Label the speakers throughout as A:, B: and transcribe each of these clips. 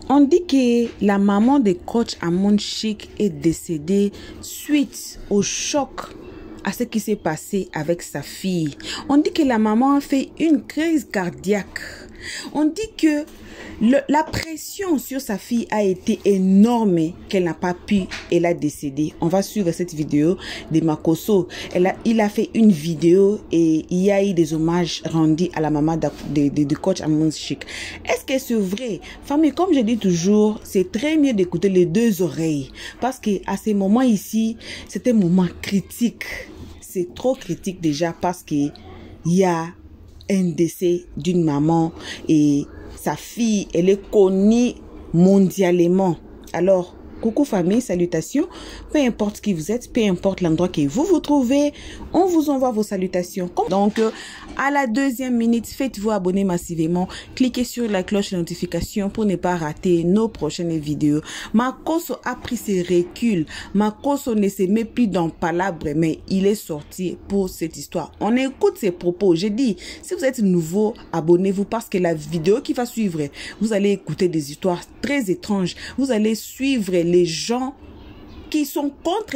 A: On dit que la maman de coach Amon Chic est décédée suite au choc à ce qui s'est passé avec sa fille. On dit que la maman a fait une crise cardiaque. On dit que la pression sur sa fille a été énorme, qu'elle n'a pas pu, elle a décédé. On va suivre cette vidéo de Makoso. Il a fait une vidéo et il y a eu des hommages rendus à la maman de coach Amon Chic. Est-ce que c'est vrai? Famille, comme je dis toujours, c'est très mieux d'écouter les deux oreilles. Parce que à ces moments ici, c'est un moment critique. C'est trop critique déjà parce que il y a un décès d'une maman et sa fille, elle est connue mondialement. Alors, coucou famille, salutations. Peu importe qui vous êtes, peu importe l'endroit que vous vous trouvez, on vous envoie vos salutations. Donc, à la 2e minute, faites-vous abonner massivement. Cliquez sur la cloche de notification pour ne pas rater nos prochaines vidéos. Makoso a pris ses reculs. Makoso ne se met plus dans palabre, mais il est sorti pour cette histoire. On écoute ses propos. J'ai dit, si vous êtes nouveau, abonnez-vous parce que la vidéo qui va suivre, vous allez écouter des histoires très étranges. Vous allez suivre les gens qui sont contre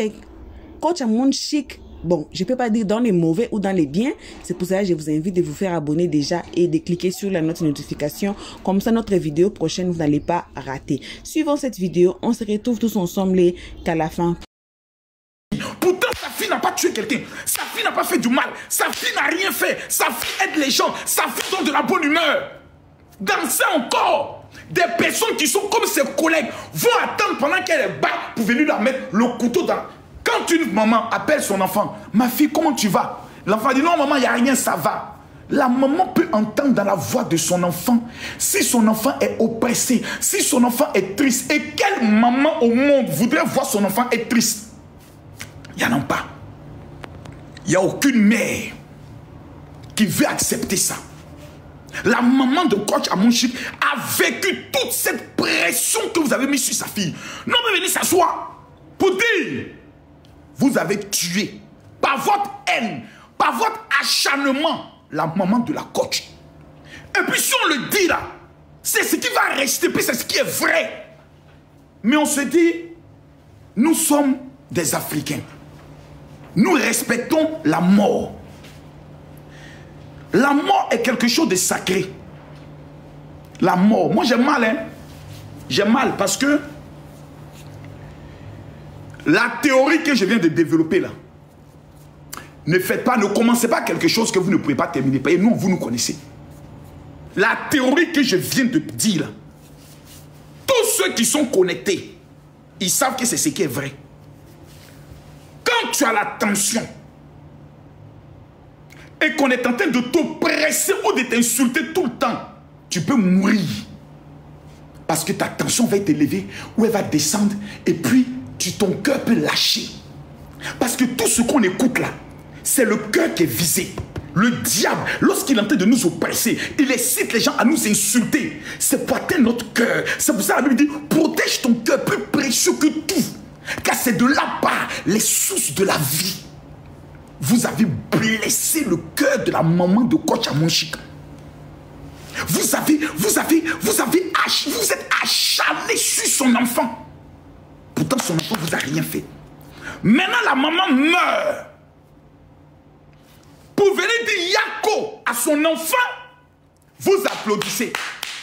A: coach Amon Chic. Bon, je peux pas dire dans les mauvais ou dans les biens. C'est pour ça que je vous invite de vous faire abonner déjà et de cliquer sur la notification. Comme ça, notre vidéo prochaine, vous n'allez pas rater. Suivant cette vidéo, on se retrouve tous ensemble qu'à la fin.
B: Pourtant, sa fille n'a pas tué quelqu'un. Sa fille n'a pas fait du mal. Sa fille n'a rien fait. Sa fille aide les gens. Sa fille donne de la bonne humeur. Dans ça encore, des personnes qui sont comme ses collègues vont attendre pendant qu'elle est bas pour venir la mettre le couteau dans... Quand une maman appelle son enfant, ma fille, comment tu vas? L'enfant dit non, maman, il n'y a rien, ça va. La maman peut entendre dans la voix de son enfant si son enfant est oppressé, si son enfant est triste. Et quelle maman au monde voudrait voir son enfant être triste? Il n'y en a pas. Il n'y a aucune mère qui veut accepter ça. La maman de coach Amon Chic a vécu toute cette pression que vous avez mise sur sa fille. Non, mais venez s'asseoir pour dire, vous avez tué par votre haine, par votre acharnement, la maman de la coach. Et puis si on le dit là, c'est ce qui va rester, puis c'est ce qui est vrai. Mais on se dit, nous sommes des Africains. Nous respectons la mort. La mort est quelque chose de sacré. La mort. Moi j'ai mal, hein. J'ai mal parce que la théorie que je viens de développer là, ne faites pas, ne commencez pas quelque chose que vous ne pouvez pas terminer. Et nous, vous nous connaissez. La théorie que je viens de dire là, tous ceux qui sont connectés, ils savent que c'est ce qui est vrai. Quand tu as la tension, et qu'on est en train de t'oppresser ou de t'insulter tout le temps, tu peux mourir. Parce que ta tension va être élevée ou elle va descendre et puis ton cœur peut lâcher. Parce que tout ce qu'on écoute là, c'est le cœur qui est visé. Le diable, lorsqu'il est en train de nous oppresser, il incite les gens à nous insulter. C'est pour atteindre notre cœur. C'est pour ça que la Bible dit, protège ton cœur plus précieux que tout. Car c'est de là-bas les sources de la vie. Vous avez blessé le cœur de la maman de coach Amon Chic. Vous êtes acharné sur son enfant. Pourtant, son enfant vous a rien fait. Maintenant, la maman meurt. Pour venir dire Yako à son enfant, vous applaudissez.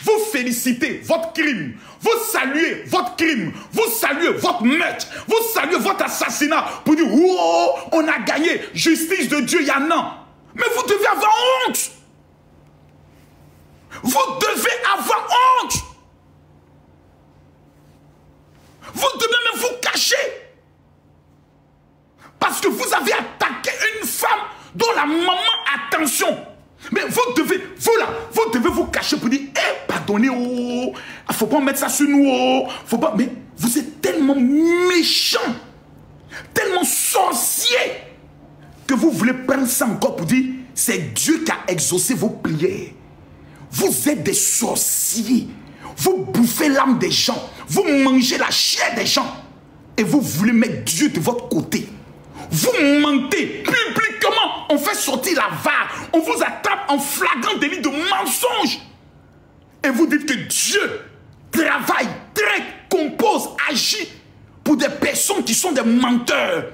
B: Vous félicitez votre crime. Vous saluez votre crime. Vous saluez votre meurtre. Vous saluez votre assassinat. Pour dire, oh, on a gagné. Justice de Dieu, il y en a. Mais vous devez avoir honte. Vous devez avoir honte. Vous devez même vous cacher. Parce que vous avez attaqué une femme dont la maman, attention. Mais vous devez vous cacher pour dire, pardonnez, oh, il ne faut pas mettre ça sur nous, oh, faut pas. Mais vous êtes tellement méchant, tellement sorcier, que vous voulez prendre ça encore pour dire, c'est Dieu qui a exaucé vos prières. Vous êtes des sorciers, vous bouffez l'âme des gens, vous mangez la chair des gens, et vous voulez mettre Dieu de votre côté. Vous mentez publiquement, on fait sortir la VAR, on vous attrape en flagrant délit de mensonge. Et vous dites que Dieu travaille, traite, compose, agit pour des personnes qui sont des menteurs.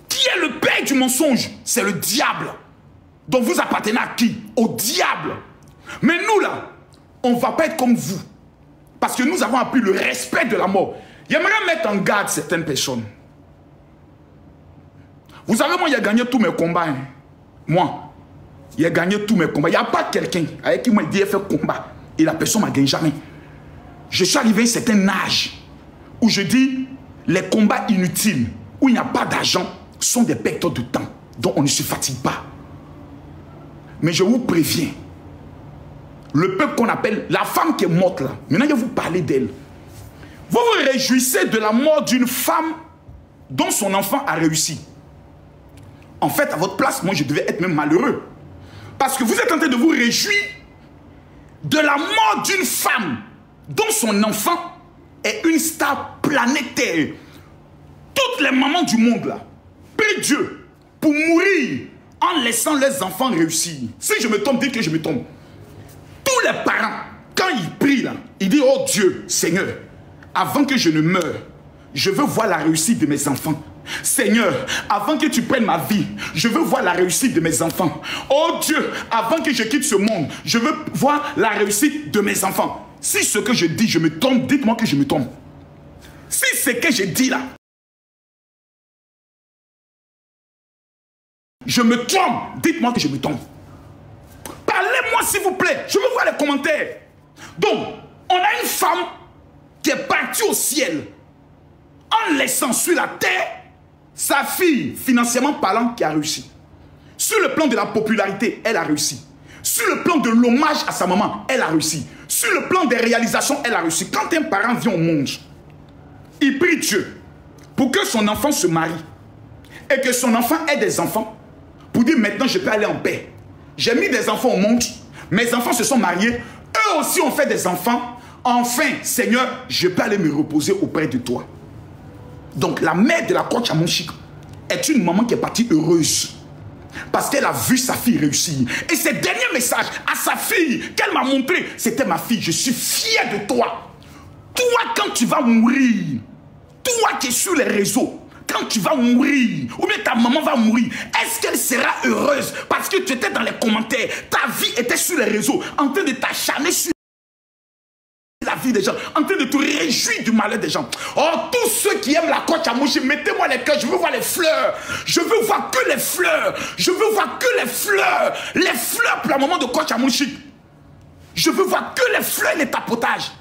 B: Qui est le père du mensonge? C'est le diable. Donc vous appartenez à qui? Au diable. Mais nous là, on ne va pas être comme vous. Parce que nous avons appris le respect de la mort. J'aimerais mettre en garde certaines personnes. Vous savez, moi, j'ai gagné tous mes combats. Hein. Moi, j'ai gagné tous mes combats. Il n'y a pas quelqu'un avec qui moi, il dit, il fait combat. Et la personne ne m'a gagné jamais. Je suis arrivé à un certain âge où je dis, les combats inutiles, où il n'y a pas d'argent, sont des pertes de temps dont on ne se fatigue pas. Mais je vous préviens, le peuple qu'on appelle, la femme qui est morte là, maintenant je vais vous parler d'elle. Vous vous réjouissez de la mort d'une femme dont son enfant a réussi. En fait, à votre place, moi je devais être même malheureux. Parce que vous êtes en train de vous réjouir de la mort d'une femme dont son enfant est une star planétaire. Toutes les mamans du monde là, prient Dieu pour mourir en laissant leurs enfants réussir. Si je me tombe, dites que je me tombe. Tous les parents, quand ils prient là, ils disent, oh Dieu, Seigneur, avant que je ne meure, je veux voir la réussite de mes enfants. Seigneur, avant que tu prennes ma vie, je veux voir la réussite de mes enfants. Oh Dieu, avant que je quitte ce monde, je veux voir la réussite de mes enfants. Si ce que je dis, je me trompe, dites-moi que je me trompe. Si ce que je dis là, je me trompe, dites-moi que je me trompe. Parlez-moi s'il vous plaît, je veux voir les commentaires. Donc, on a une femme qui est partie au ciel en laissant sur la terre sa fille, financièrement parlant, qui a réussi. Sur le plan de la popularité, elle a réussi. Sur le plan de l'hommage à sa maman, elle a réussi. Sur le plan des réalisations, elle a réussi. Quand un parent vient au monde, il prie Dieu pour que son enfant se marie et que son enfant ait des enfants pour dire maintenant je peux aller en paix. J'ai mis des enfants au monde, mes enfants se sont mariés, eux aussi ont fait des enfants. Enfin, Seigneur, je peux aller me reposer auprès de toi. Donc la mère de la coach Amonchik est une maman qui est partie heureuse. Parce qu'elle a vu sa fille réussir. Et ce dernier message à sa fille qu'elle m'a montré, c'était ma fille, je suis fier de toi. Toi, quand tu vas mourir, toi qui es sur les réseaux, quand tu vas mourir, ou bien ta maman va mourir, est-ce qu'elle sera heureuse parce que tu étais dans les commentaires, ta vie était sur les réseaux, en train de t'acharner sur la vie des gens, en train de te réjouir du malheur des gens. Oh, tous ceux qui aiment la coach Amonchik, mettez-moi les cœurs, je veux voir les fleurs. Je veux voir que les fleurs. Je veux voir que les fleurs. Les fleurs pour le moment de coach Amonchik. Je veux voir que les fleurs et les tapotages.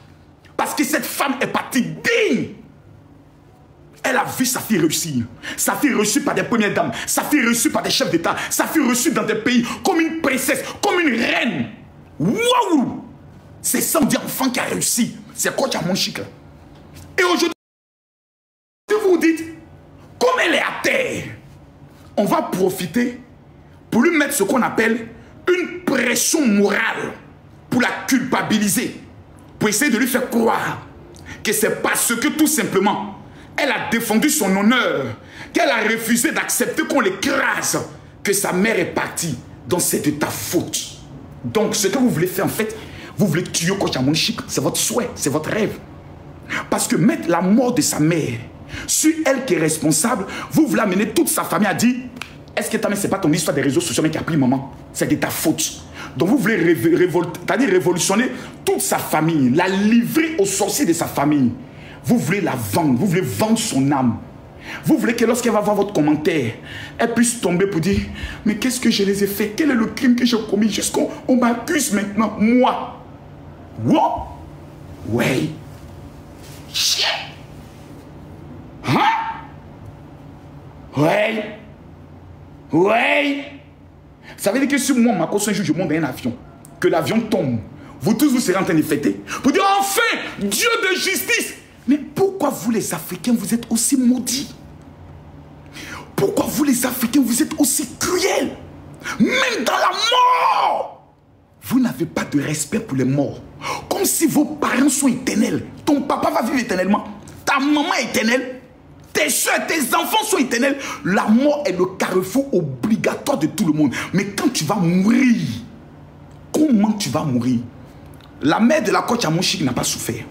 B: Parce que cette femme est partie digne. Elle a vu sa fille réussir. Sa fille reçue par des premières dames. Sa fille reçue par des chefs d'État. Sa fille reçue dans des pays comme une princesse, comme une reine. Waouh! C'est ça, on dit enfant qui a réussi. C'est coach Amonchik. Et aujourd'hui, vous vous dites, comme elle est à terre, on va profiter pour lui mettre ce qu'on appelle une pression morale, pour la culpabiliser, pour essayer de lui faire croire que c'est parce que tout simplement, elle a défendu son honneur, qu'elle a refusé d'accepter qu'on l'écrase, que sa mère est partie. Donc c'est de ta faute. Donc ce que vous voulez faire en fait, vous voulez tuer coach Amonchik, c'est votre souhait, c'est votre rêve. Parce que mettre la mort de sa mère sur elle qui est responsable, vous voulez amener toute sa famille à dire, est-ce que ta mère, c'est pas ton histoire des réseaux sociaux mais qui a pris maman? C'est de ta faute. Donc vous voulez révolutionner toute sa famille, la livrer aux sorciers de sa famille. Vous voulez la vendre, vous voulez vendre son âme. Vous voulez que lorsqu'elle va voir votre commentaire, elle puisse tomber pour dire, mais qu'est-ce que je les ai fait? Quel est le crime que j'ai commis? Jusqu'on m'accuse maintenant, moi. What? Ouais. Chien. Hein? Ouais. Ouais. Ça veut dire que si moi, ma cause, un jour, je monte dans un avion, que l'avion tombe, vous tous, vous serez en train de fêter. Vous dire, enfin, Dieu de justice. Mais pourquoi vous, les Africains, vous êtes aussi maudits? Pourquoi vous, les Africains, vous êtes aussi cruels? Même dans la mort, vous n'avez pas de respect pour les morts. Comme si vos parents sont éternels. Ton papa va vivre éternellement. Ta maman est éternelle. Tes soeurs, tes enfants sont éternels. La mort est le carrefour obligatoire de tout le monde. Mais quand tu vas mourir, comment tu vas mourir? La mère de la coach Amonchik n'a pas souffert.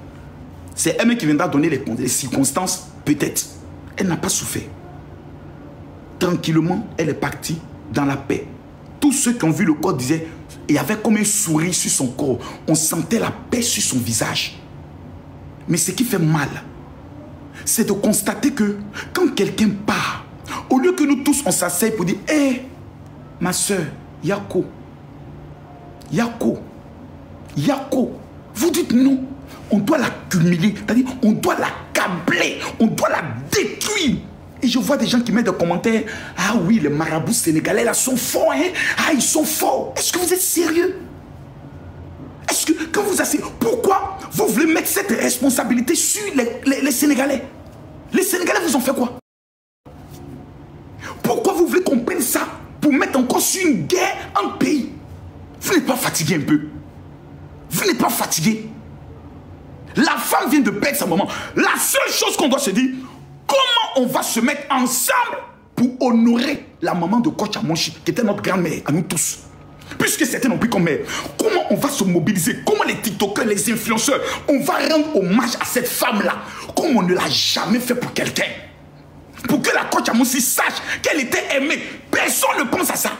B: C'est elle qui viendra donner les circonstances, peut-être. Elle n'a pas souffert. Tranquillement, elle est partie dans la paix. Tous ceux qui ont vu le corps disaient, il y avait comme un sourire sur son corps. On sentait la paix sur son visage. Mais ce qui fait mal, c'est de constater que quand quelqu'un part, au lieu que nous tous on s'asseye pour dire, hé, ma soeur, Yako, Yako, Yako, vous dites non, on doit la cumuler, c'est-à-dire on doit la câbler, on doit la détruire. Et je vois des gens qui mettent des commentaires, ah oui, les marabouts sénégalais là sont forts, hein? Ah, ils sont forts. Est-ce que vous êtes sérieux? Est-ce que, quand vous asseyez, pourquoi vous voulez mettre cette responsabilité sur les Sénégalais? Les Sénégalais vous ont fait quoi? Pourquoi vous voulez qu'on prenne ça pour mettre encore sur une guerre un pays? Vous n'êtes pas fatigué un peu? Vous n'êtes pas fatigué? La femme vient de perdre sa maman. La seule chose qu'on doit se dire, comment on va se mettre ensemble pour honorer la maman de Coach Amonchi, qui était notre grand-mère, à nous tous? Puisque c'était non plus comme mère, comment on va se mobiliser? Comment les TikTokers, les influenceurs, on va rendre hommage à cette femme-là, comme on ne l'a jamais fait pour quelqu'un? Pour que la Coach Amonchi sache qu'elle était aimée. Personne ne pense à ça.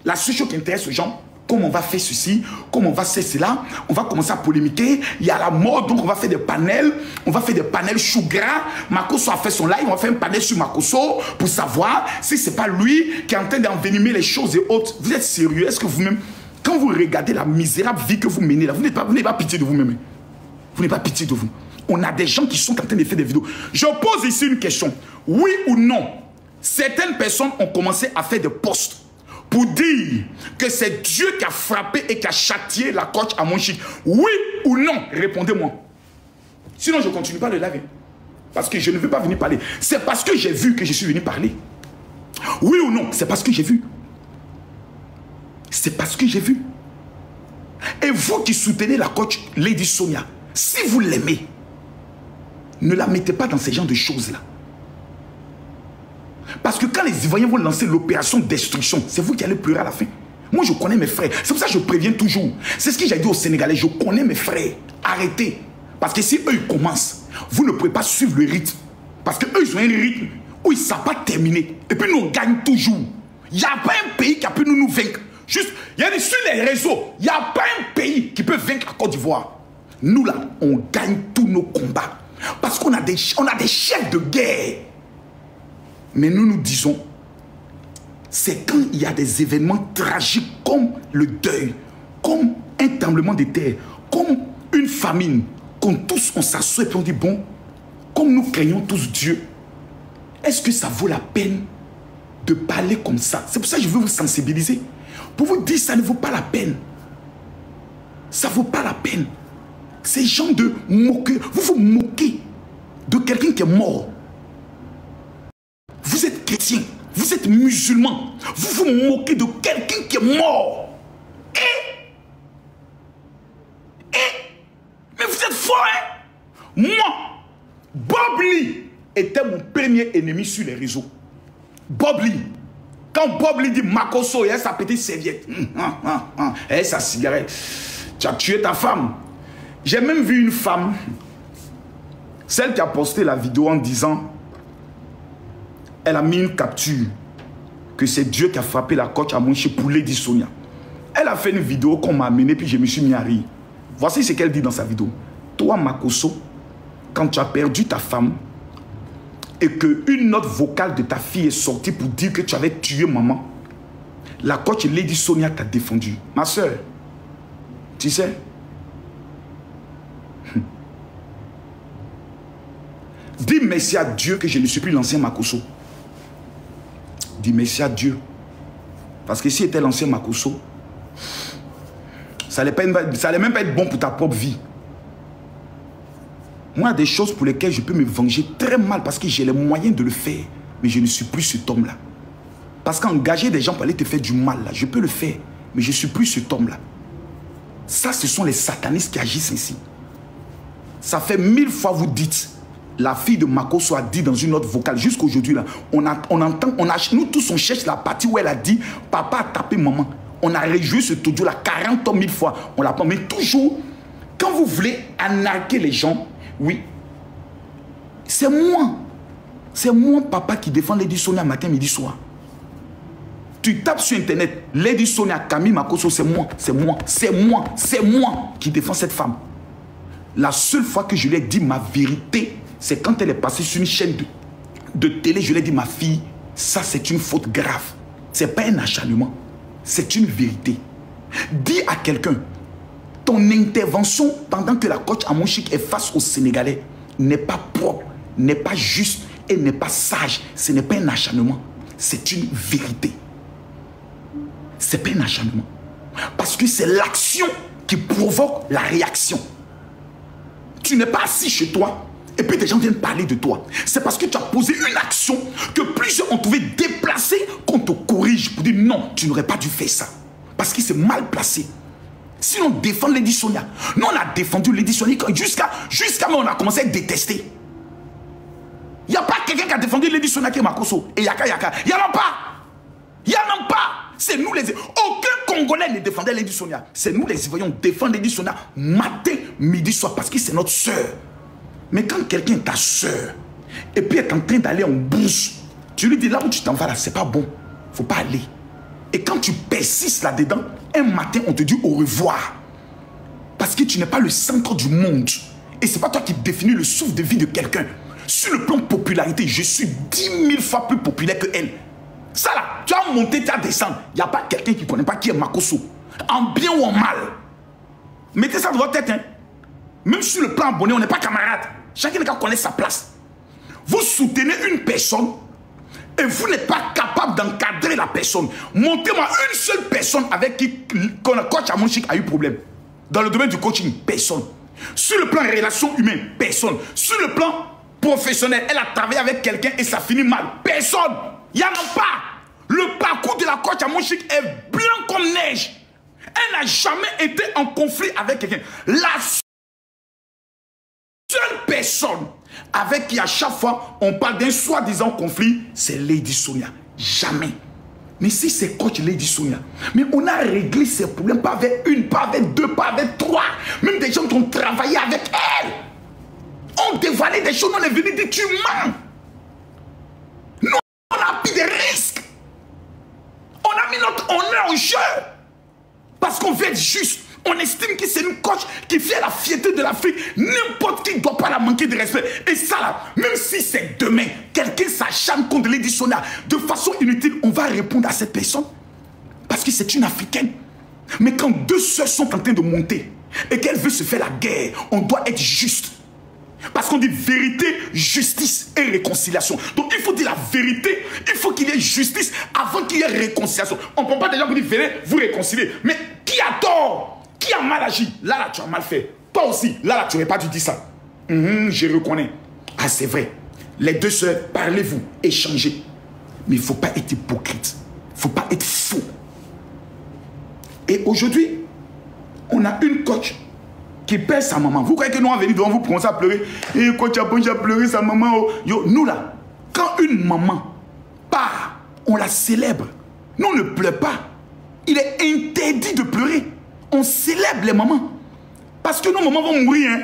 B: La seule chose qui intéresse aux gens, comment on va faire ceci, comment on va faire cela, on va commencer à polémiquer. Il y a la mort, donc on va faire des panels. On va faire des panels chou gras. Makosso a fait son live, on va faire un panel sur Makosso pour savoir si ce n'est pas lui qui est en train d'envenimer les choses et autres. Vous êtes sérieux? Est-ce que vous-même, quand vous regardez la misérable vie que vous menez là, vous n'avez pas pitié de vous-même? Vous n'avez pas pitié de vous? On a des gens qui sont en train de faire des vidéos. Je pose ici une question. Oui ou non, certaines personnes ont commencé à faire des posts pour dire que c'est Dieu qui a frappé et qui a châtié la Coach Amonchi. Oui ou non? Répondez-moi. Sinon, je ne continue pas le live. Parce que je ne veux pas venir parler. C'est parce que j'ai vu que je suis venu parler. Oui ou non? C'est parce que j'ai vu. C'est parce que j'ai vu. Et vous qui soutenez la coach Lady Sonia, si vous l'aimez, ne la mettez pas dans ces genres de choses-là. Parce que quand les Ivoiriens vont lancer l'opération destruction, c'est vous qui allez pleurer à la fin. Moi, je connais mes frères. C'est pour ça que je préviens toujours. C'est ce que j'ai dit aux Sénégalais. Je connais mes frères. Arrêtez. Parce que si eux, ils commencent, vous ne pouvez pas suivre le rythme. Parce qu'eux, ils ont un rythme où ils ne savent pas terminer. Et puis nous, on gagne toujours. Il n'y a pas un pays qui a pu nous vaincre. Juste, il y a des sur les réseaux. Il n'y a pas un pays qui peut vaincre la Côte d'Ivoire. Nous, là, on gagne tous nos combats. Parce qu'on a des chefs de guerre. Mais nous nous disons, c'est quand il y a des événements tragiques comme le deuil, comme un tremblement de terre, comme une famine, qu'on tous on s'assoit et on dit, bon, comme nous craignons tous Dieu, est-ce que ça vaut la peine de parler comme ça? C'est pour ça que je veux vous sensibiliser. Pour vous dire, ça ne vaut pas la peine. Ça ne vaut pas la peine. Ces gens de moquer, vous vous moquez de quelqu'un qui est mort. Vous êtes chrétien, vous êtes musulman, vous vous moquez de quelqu'un qui est mort. Mais vous êtes fort, hein? Moi, Bob Lee était mon premier ennemi sur les réseaux. Bob Lee. Quand Bob Lee dit Makosso et sa petite serviette, et sa cigarette, tu as tué ta femme. J'ai même vu une femme, celle qui a posté la vidéo en disant, elle a mis une capture que c'est Dieu qui a frappé la Coach Amonchi pour Lady Sonia. Elle a fait une vidéo qu'on m'a amenée, puis je me suis mis à rire. Voici ce qu'elle dit dans sa vidéo. Toi, Makosso, quand tu as perdu ta femme et qu'une note vocale de ta fille est sortie pour dire que tu avais tué maman, la coach Lady Sonia t'a défendu. Ma soeur, tu sais, dis merci à Dieu que je ne suis plus l'ancien Makosso. Dis merci à Dieu. Parce que si c'était l'ancien Makosso, ça n'allait même pas être bon pour ta propre vie. Moi, il y a des choses pour lesquelles je peux me venger très mal parce que j'ai les moyens de le faire. Mais je ne suis plus cet homme-là. Parce qu'engager des gens pour aller te faire du mal, là, je peux le faire. Mais je ne suis plus cet homme-là. Ça, ce sont les satanistes qui agissent ici. Ça fait 1000 fois vous dites. La fille de Makosso a dit dans une note vocale, jusqu'aujourd'hui, là, on entend, nous tous on cherche la partie où elle a dit, papa a tapé maman. On a rejoué ce audio-là 40 000 fois. On l'a pas. Mais toujours, quand vous voulez arnaquer les gens, Oui. C'est moi. C'est moi, papa, qui défend Lady Sonia matin, midi, soir. Tu tapes sur Internet, Lady Sonia, Camille Makosso, c'est moi, c'est moi, c'est moi, c'est moi qui défends cette femme. La seule fois que je lui ai dit ma vérité, c'est quand elle est passée sur une chaîne de télé, je lui ai dit, ma fille, ça c'est une faute grave. Ce n'est pas un acharnement, c'est une vérité. Dis à quelqu'un, ton intervention pendant que la coach Amon Chic est face aux Sénégalais n'est pas propre, n'est pas juste et n'est pas sage. Ce n'est pas un acharnement, c'est une vérité. C'est pas un acharnement. Parce que c'est l'action qui provoque la réaction. Tu n'es pas assis chez toi et puis des gens viennent parler de toi. C'est parce que tu as posé une action que plusieurs ont trouvé déplacée qu'on te corrige pour dire non, tu n'aurais pas dû faire ça. Parce que c'est mal placé. Sinon, défendre Lady Sonia. Nous, on a défendu Lady Sonia jusqu'à même on a commencé à être détesté. Il n'y a pas quelqu'un qui a défendu Lady Sonia qui est Makosso et Yaka Yaka. Il n'y en a pas. Il n'y en a pas. C'est nous les... Aucun Congolais ne défendait Lady Sonia. C'est nous les Ivoiriens défendre Lady Sonia matin, midi, soir parce que c'est notre soeur. Mais quand quelqu'un est ta soeur et puis est en train d'aller en bourse, tu lui dis là où tu t'en vas là, c'est pas bon. Faut pas aller. Et quand tu persistes là-dedans, un matin on te dit au revoir. Parce que tu n'es pas le centre du monde. Et c'est pas toi qui définis le souffle de vie de quelqu'un. Sur le plan de popularité, je suis 10 000 fois plus populaire que elle. Ça là, tu as monté, tu as descendu. Il n'y a pas quelqu'un qui ne connaît pas qui est Makosso. En bien ou en mal. Mettez ça dans votre tête. Hein. Même sur le plan abonné, on n'est pas camarades. Chacun connaît sa place. Vous soutenez une personne et vous n'êtes pas capable d'encadrer la personne. Montez-moi une seule personne avec qui le coach Amon Chic a eu problème. Dans le domaine du coaching, personne. Sur le plan relations humaines, personne. Sur le plan professionnel, elle a travaillé avec quelqu'un et ça finit mal. Personne. Il n'y en a pas. Le parcours de la coach Amon Chic est blanc comme neige. Elle n'a jamais été en conflit avec quelqu'un. La seule personne avec qui à chaque fois on parle d'un soi-disant conflit, c'est Lady Sonia. Jamais. Mais si c'est coach Lady Sonia, mais on a réglé ces problèmes pas avec une, pas avec deux, pas avec trois. Même des gens qui ont travaillé avec elle. On dévalait des choses, on est venu dire tu mens. Nous, on a pris des risques. On a mis notre honneur au jeu. Parce qu'on veut être juste. On estime que c'est une coach qui fait la fierté de l'Afrique. N'importe qui ne doit pas la manquer de respect. Et ça là, même si c'est demain, quelqu'un s'acharne contre Lady Sonia de façon inutile, on va répondre à cette personne. Parce que c'est une Africaine. Mais quand deux sœurs sont en train de monter et qu'elle veut se faire la guerre, on doit être juste. Parce qu'on dit vérité, justice et réconciliation. Donc il faut dire la vérité, il faut qu'il y ait justice avant qu'il y ait réconciliation. On ne peut pas déjà vous dire venez vous réconcilier. Mais qui a tort? Qui a mal agi? Là, tu as mal fait. Toi aussi, là, tu n'aurais pas dû dire ça. Je reconnais. Ah, c'est vrai. Les deux sœurs, parlez-vous, échangez. Mais il ne faut pas être hypocrite. Il ne faut pas être faux. Et aujourd'hui, on a une coach qui perd sa maman. Vous croyez que nous, on venir devant vous pour commencer à pleurer? Et coach a pleuré sa maman. Oh. Yo, nous là, quand une maman part, on la célèbre. Nous, on ne pleure pas. Il est interdit de pleurer. On célèbre les mamans. Parce que nos mamans vont mourir. Hein.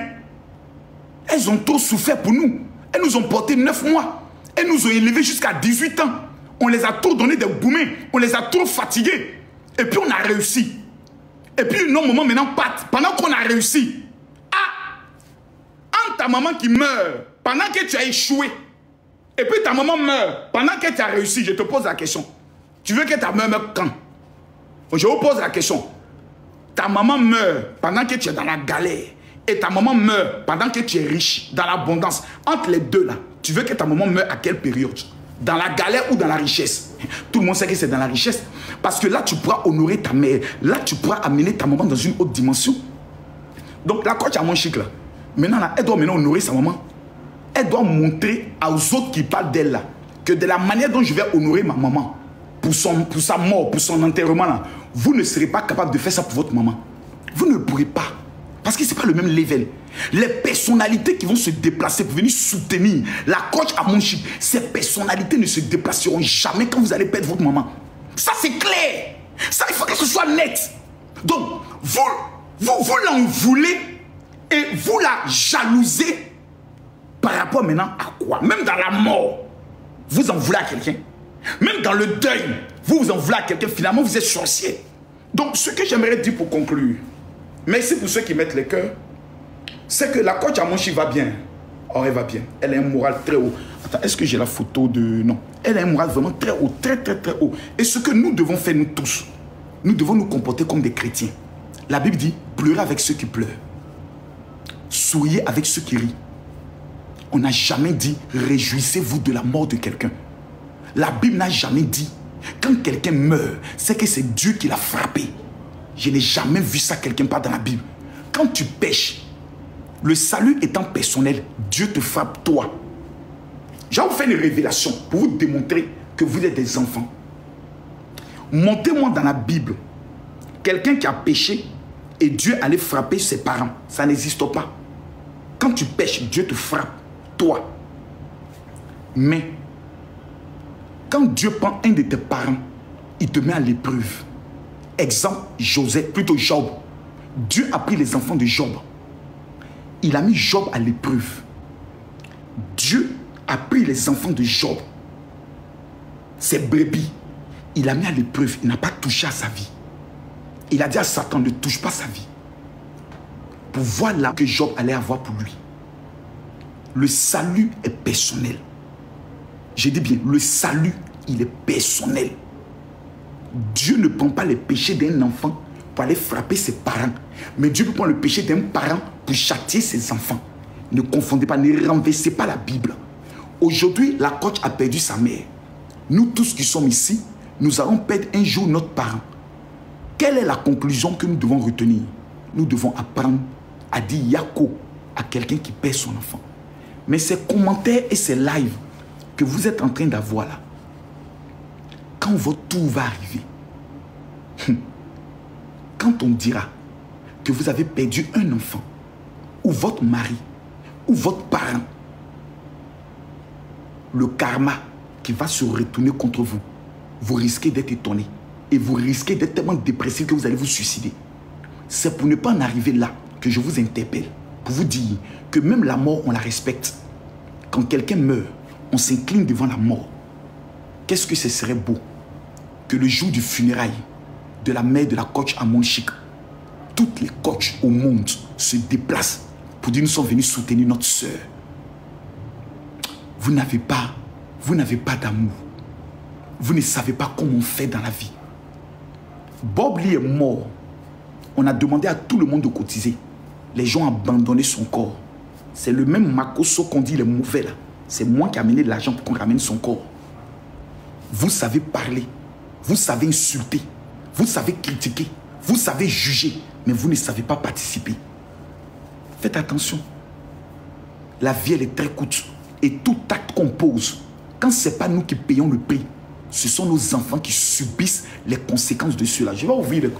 B: Elles ont trop souffert pour nous. Elles nous ont porté 9 mois. Elles nous ont élevés jusqu'à 18 ans. On les a trop donné des boumets. On les a trop fatigués. Et puis on a réussi. Et puis nos mamans maintenant partent. Pendant qu'on a réussi. Ah! Entre ta maman qui meurt pendant que tu as échoué. Et puis ta maman meurt pendant que tu as réussi. Je te pose la question. Tu veux que ta mère meure quand? Je vous pose la question. Ta maman meurt pendant que tu es dans la galère. Et ta maman meurt pendant que tu es riche, dans l'abondance. Entre les deux là, tu veux que ta maman meure à quelle période? Dans la galère ou dans la richesse? Tout le monde sait que c'est dans la richesse. Parce que là, tu pourras honorer ta mère. Là, tu pourras amener ta maman dans une autre dimension. Donc la coach Amon Chic là, maintenant là, elle doit maintenant honorer sa maman. Elle doit montrer aux autres qui parlent d'elle là, que de la manière dont je vais honorer ma maman, pour sa mort, pour son enterrement là, vous ne serez pas capable de faire ça pour votre maman. Vous ne le pourrez pas. Parce que ce n'est pas le même level. Les personnalités qui vont se déplacer pour venir soutenir la coach Amon Chic, ces personnalités ne se déplaceront jamais quand vous allez perdre votre maman. Ça c'est clair. Ça il faut que ce soit net. Donc vous l'en voulez et vous la jalousez Par rapport maintenant à quoi? Même dans la mort, vous en voulez à quelqu'un. Même dans le deuil, vous en voulez à quelqu'un. Finalement, vous êtes sorcier. Donc, ce que j'aimerais dire pour conclure, merci pour ceux qui mettent les cœurs, c'est que la coach Amonchi va bien. Oh, elle va bien. Elle a un moral très haut. Attends, est-ce que j'ai la photo de... Non. Elle a un moral vraiment très haut, très, très, très haut. Et ce que nous devons faire, nous tous, nous devons nous comporter comme des chrétiens. La Bible dit, pleurez avec ceux qui pleurent. Souriez avec ceux qui rient. On n'a jamais dit, réjouissez-vous de la mort de quelqu'un. La Bible n'a jamais dit, quand quelqu'un meurt, c'est que c'est Dieu qui l'a frappé. Je n'ai jamais vu ça quelque part dans la Bible. Quand tu pêches, le salut étant personnel, Dieu te frappe toi. Je vais vous faire une révélation pour vous démontrer que vous êtes des enfants. Montez-moi dans la Bible quelqu'un qui a péché et Dieu allait frapper ses parents. Ça n'existe pas. Quand tu pêches, Dieu te frappe, toi. Mais quand Dieu prend un de tes parents, il te met à l'épreuve. Exemple, Joseph, plutôt Job. Dieu a pris les enfants de Job. Il a mis Job à l'épreuve. Dieu a pris les enfants de Job, ses brebis, il a mis à l'épreuve. Il n'a pas touché à sa vie. Il a dit à Satan, ne touche pas sa vie. Pour voir là que Job allait avoir pour lui. Le salut est personnel. J'ai dit bien, le salut, il est personnel. Dieu ne prend pas les péchés d'un enfant pour aller frapper ses parents. Mais Dieu peut prendre le péché d'un parent pour châtier ses enfants. Ne confondez pas, ne renversez pas la Bible. Aujourd'hui, la coach a perdu sa mère. Nous tous qui sommes ici, nous allons perdre un jour notre parent. Quelle est la conclusion que nous devons retenir? Nous devons apprendre à dire Yako à quelqu'un qui perd son enfant. Mais ces commentaires et ces lives que vous êtes en train d'avoir là, quand votre tour va arriver, quand on dira que vous avez perdu un enfant, ou votre mari, ou votre parent, le karma qui va se retourner contre vous, vous risquez d'être étonné. Et vous risquez d'être tellement dépressif que vous allez vous suicider. C'est pour ne pas en arriver là que je vous interpelle. Pour vous dire que même la mort, on la respecte. Quand quelqu'un meurt, on s'incline devant la mort. Qu'est-ce que ce serait beau que le jour du funérail de la mère de la coach Amonchi, toutes les coachs au monde se déplacent pour dire nous sommes venus soutenir notre soeur. Vous n'avez pas d'amour. Vous ne savez pas comment on fait dans la vie. Bob Lee est mort. On a demandé à tout le monde de cotiser. Les gens ont abandonné son corps. C'est le même Makoso qu'on dit les mauvais là. C'est moi qui ai amené de l'argent pour qu'on ramène son corps. Vous savez parler. Vous savez insulter. Vous savez critiquer. Vous savez juger. Mais vous ne savez pas participer. Faites attention. La vie, elle est très courte. Et tout acte qu'on pose, quand ce n'est pas nous qui payons le prix, ce sont nos enfants qui subissent les conséquences de cela. Je vais ouvrir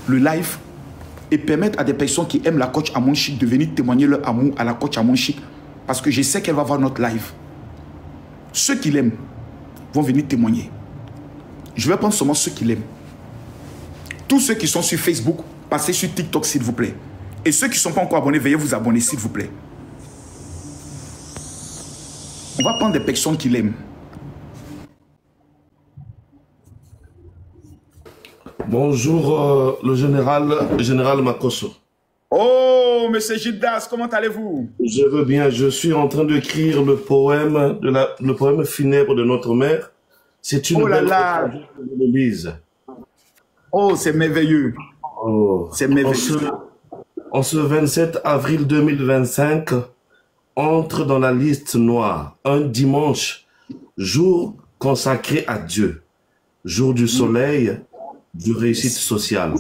B: le live et permettre à des personnes qui aiment la coach Amonchi de venir témoigner leur amour à la coach Amonchi. Parce que je sais qu'elle va voir notre live. Ceux qui l'aiment vont venir témoigner. Je vais prendre seulement ceux qui l'aiment. Tous ceux qui sont sur Facebook, passez sur TikTok s'il vous plaît. Et ceux qui ne sont pas encore abonnés, veuillez vous abonner s'il vous plaît. On va prendre des personnes qui l'aiment.
C: Bonjour, le général Makoso.
B: Oh, monsieur Gildas, comment allez-vous?
C: Je veux bien, je suis en train d'écrire le poème funèbre de notre mère. C'est une belle occasion que je le lise.
B: Oh, c'est merveilleux.
C: Oh.
B: C'est merveilleux.
C: En ce 27 avril 2025, entre dans la liste noire un dimanche, jour consacré à Dieu, jour du soleil, du réussite sociale.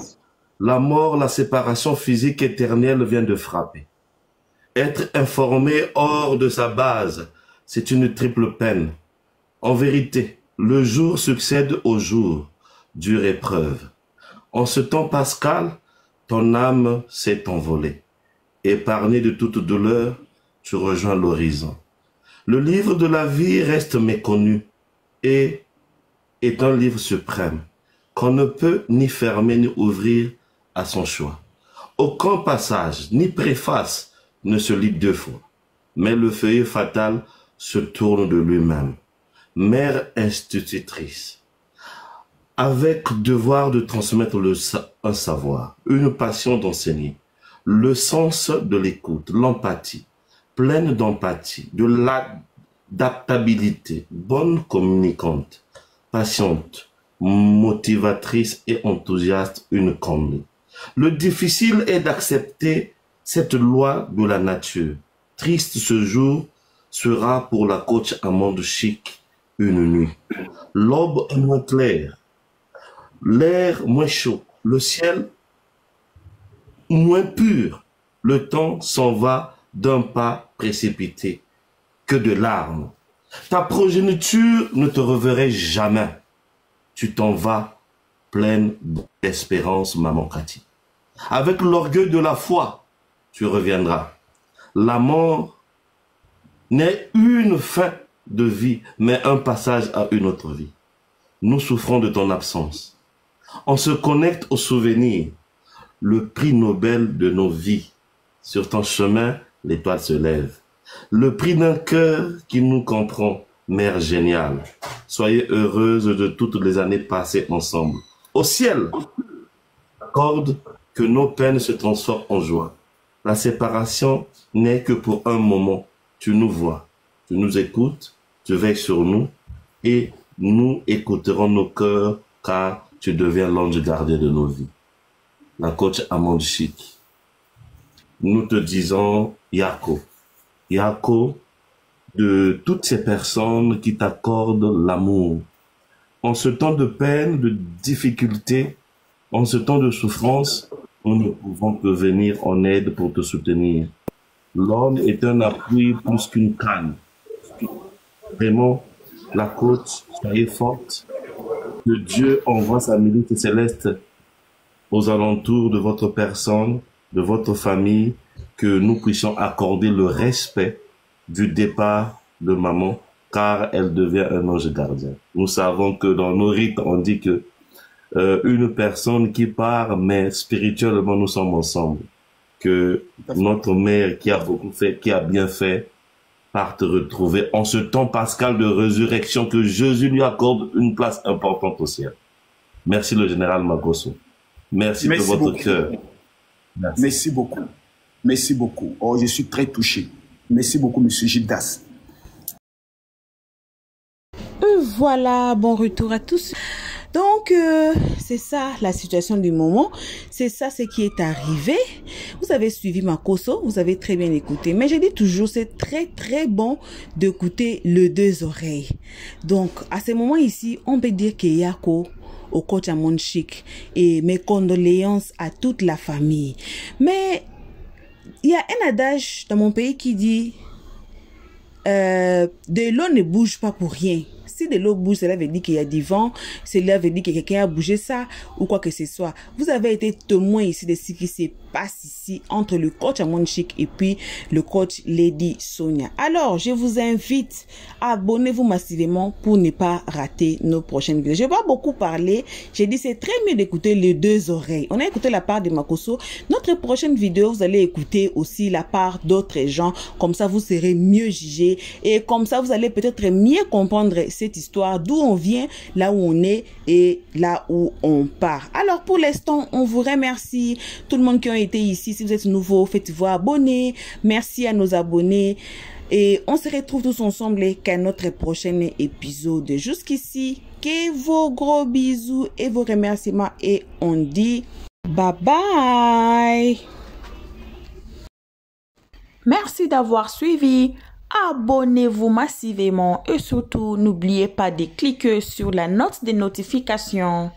C: La mort, la séparation physique éternelle vient de frapper. Être informé hors de sa base, c'est une triple peine. En vérité, le jour succède au jour, dure épreuve. En ce temps pascal, ton âme s'est envolée. Épargné de toute douleur, tu rejoins l'horizon. Le livre de la vie reste méconnu et est un livre suprême qu'on ne peut ni fermer ni ouvrir à son choix. Aucun passage ni préface ne se lit deux fois. mais le feuillet fatal se tourne de lui-même. Mère institutrice, avec devoir de transmettre un savoir, une passion d'enseigner, le sens de l'écoute, l'empathie, pleine d'empathie, de l'adaptabilité, bonne communicante, patiente, motivatrice et enthousiaste, une comble. Le difficile est d'accepter cette loi de la nature. Triste ce jour sera pour la coach Amande Chic une nuit. L'aube est moins claire, l'air moins chaud, le ciel moins pur. Le temps s'en va d'un pas précipité, que de larmes. Ta progéniture ne te reverrait jamais. Tu t'en vas pleine d'espérance, maman Cathy. Avec l'orgueil de la foi, tu reviendras. La mort n'est une fin de vie, mais un passage à une autre vie. Nous souffrons de ton absence. On se connecte au souvenir, le prix Nobel de nos vies. Sur ton chemin, l'étoile se lève. Le prix d'un cœur qui nous comprend, mère géniale. Soyez heureuse de toutes les années passées ensemble. Au ciel, accorde que nos peines se transforment en joie. La séparation n'est que pour un moment. Tu nous vois, tu nous écoutes, tu veilles sur nous et nous écouterons nos cœurs car tu deviens l'ange gardien de nos vies. La coach Amande Chic. Nous te disons Yako. Yako de toutes ces personnes qui t'accordent l'amour. En ce temps de peine, de difficulté, en ce temps de souffrance, nous ne pouvons que venir en aide pour te soutenir. L'homme est un appui plus qu'une canne. Vraiment, la côte, soyez forte. Que Dieu envoie sa milite céleste aux alentours de votre personne, de votre famille, que nous puissions accorder le respect du départ de maman, car elle devient un ange gardien. Nous savons que dans nos rites, on dit que une personne qui part, mais spirituellement, nous sommes ensemble. Que notre mère qui a beaucoup fait, qui a bien fait, part te retrouver en ce temps pascal de résurrection, que Jésus lui accorde une place importante au ciel. Merci le général Magoso. Merci de votre cœur. Merci.
B: Merci beaucoup. Merci beaucoup. Oh, je suis très touché. Merci beaucoup, monsieur Gildas.
A: Voilà, bon retour à tous. Donc, c'est ça la situation du moment. C'est ça ce qui est arrivé. Vous avez suivi Makoso, vous avez très bien écouté. Mais je dis toujours, c'est très très bon d'écouter les deux oreilles. Donc, à ce moment ici, on peut dire que Yako au coach Amande Chic et mes condoléances à toute la famille. Mais il y a un adage dans mon pays qui dit de l'eau ne bouge pas pour rien. Si de l'eau bouge, cela veut dire qu'il y a du vent, cela veut dire que quelqu'un a bougé ça ou quoi que ce soit. Vous avez été témoin ici de ce qui se passe ici entre le coach Amande Chic et puis le coach Lady Sonia. Alors, je vous invite à abonnez-vous massivement pour ne pas rater nos prochaines vidéos. Je vais pas beaucoup parler. J'ai dit c'est très mieux d'écouter les deux oreilles. On a écouté la part de Makoso. Notre prochaine vidéo, vous allez écouter aussi la part d'autres gens. Comme ça, vous serez mieux jugés et comme ça, vous allez peut-être mieux comprendre cette histoire, d'où on vient, là où on est et là où on part. Alors pour l'instant, on vous remercie tout le monde qui a été ici. Si vous êtes nouveau, faites-vous abonner. Merci à nos abonnés et on se retrouve tous ensemble qu'à notre prochain épisode. Jusqu'ici, que vos gros bisous et vos remerciements et on dit bye bye.
D: Merci d'avoir suivi. Abonnez-vous massivement et surtout n'oubliez pas de cliquer sur la note de notification.